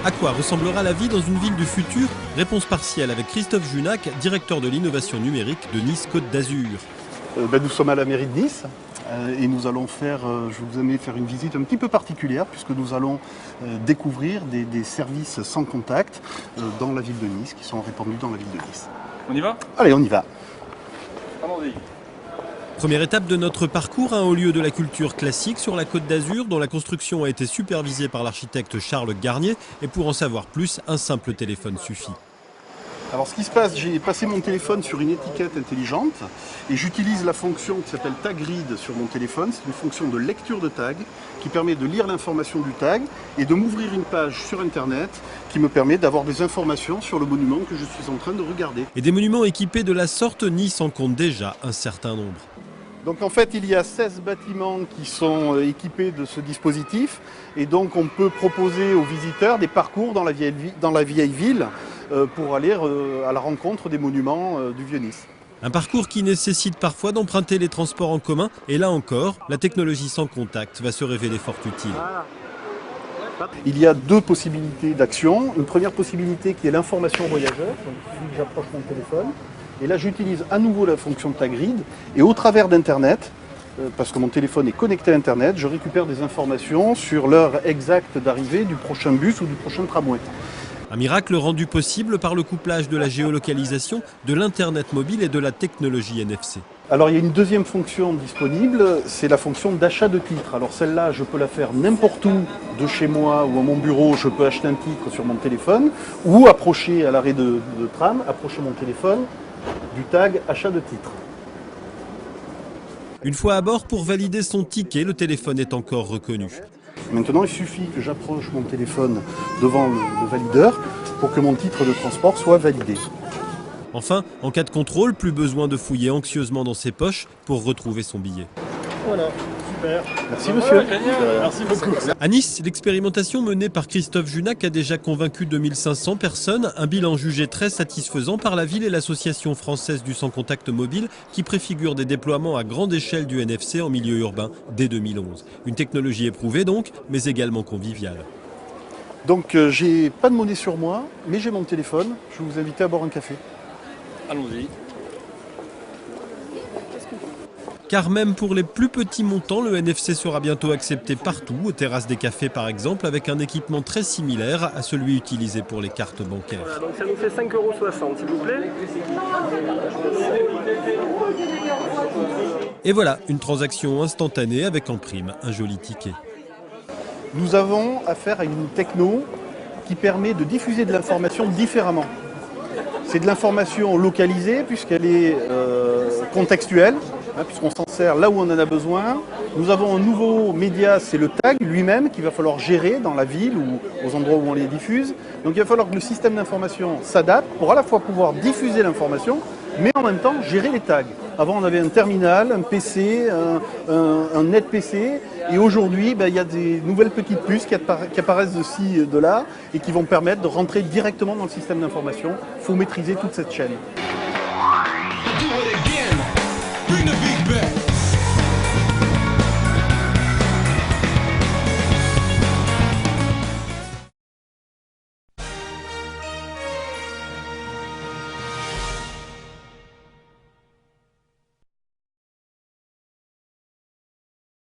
À quoi ressemblera la vie dans une ville du futur? Réponse partielle avec Christophe Junac, directeur de l'innovation numérique de Nice Côte d'Azur. Nous sommes à la mairie de Nice et nous allons faire, je vous ai faire une visite un petit peu particulière puisque nous allons découvrir des services sans contact dans la ville de Nice, qui sont répandus dans la ville de Nice. On y va? Allez, on y va. Allons-y. Première étape de notre parcours, un haut lieu de la culture classique sur la Côte d'Azur, dont la construction a été supervisée par l'architecte Charles Garnier. Et pour en savoir plus, un simple téléphone suffit. Alors ce qui se passe, j'ai passé mon téléphone sur une étiquette intelligente et j'utilise la fonction qui s'appelle Tag Read sur mon téléphone. C'est une fonction de lecture de tag qui permet de lire l'information du tag et de m'ouvrir une page sur internet qui me permet d'avoir des informations sur le monument que je suis en train de regarder. Et des monuments équipés de la sorte, Nice en compte déjà un certain nombre. Donc en fait, il y a 16 bâtiments qui sont équipés de ce dispositif et donc on peut proposer aux visiteurs des parcours dans la vieille ville pour aller à la rencontre des monuments du Vieux-Nice. Un parcours qui nécessite parfois d'emprunter les transports en commun et là encore, la technologie sans contact va se révéler fort utile. Il y a deux possibilités d'action. Une première possibilité qui est l'information voyageur. Donc j'approche mon téléphone et là j'utilise à nouveau la fonction de Tag Read et au travers d'Internet, parce que mon téléphone est connecté à Internet, je récupère des informations sur l'heure exacte d'arrivée du prochain bus ou du prochain tramway. Un miracle rendu possible par le couplage de la géolocalisation, de l'Internet mobile et de la technologie NFC. Alors il y a une deuxième fonction disponible, c'est la fonction d'achat de titres. Alors celle-là, je peux la faire n'importe où de chez moi ou à mon bureau, je peux acheter un titre sur mon téléphone ou approcher à l'arrêt de tram, approcher mon téléphone du tag achat de titres. Une fois à bord, pour valider son ticket, le téléphone est encore reconnu. Maintenant, il suffit que j'approche mon téléphone devant le valideur pour que mon titre de transport soit validé. Enfin, en cas de contrôle, plus besoin de fouiller anxieusement dans ses poches pour retrouver son billet. Voilà, super. Merci monsieur. Merci beaucoup. À Nice, l'expérimentation menée par Christophe Junac a déjà convaincu 2500 personnes, un bilan jugé très satisfaisant par la ville et l'association française du sans-contact mobile qui préfigure des déploiements à grande échelle du NFC en milieu urbain dès 2011. Une technologie éprouvée donc, mais également conviviale. Donc j'ai pas de monnaie sur moi, mais j'ai mon téléphone. Je vais vous inviter à boire un café. Allons-y. Car même pour les plus petits montants, le NFC sera bientôt accepté partout, aux terrasses des cafés par exemple, avec un équipement très similaire à celui utilisé pour les cartes bancaires. Voilà, donc ça nous fait 5,60 € s'il vous plaît. Et voilà, une transaction instantanée avec en prime un joli ticket. Nous avons affaire à une techno qui permet de diffuser de l'information différemment. C'est de l'information localisée puisqu'elle est contextuelle, puisqu'on s'en sert là où on en a besoin. Nous avons un nouveau média, c'est le tag lui-même qu'il va falloir gérer dans la ville ou aux endroits où on les diffuse. Donc il va falloir que le système d'information s'adapte pour à la fois pouvoir diffuser l'information, mais en même temps gérer les tags. Avant on avait un terminal, un PC, un net PC, et aujourd'hui il y a des nouvelles petites puces qui apparaissent de ci, de là, et qui vont permettre de rentrer directement dans le système d'information. Il faut maîtriser toute cette chaîne.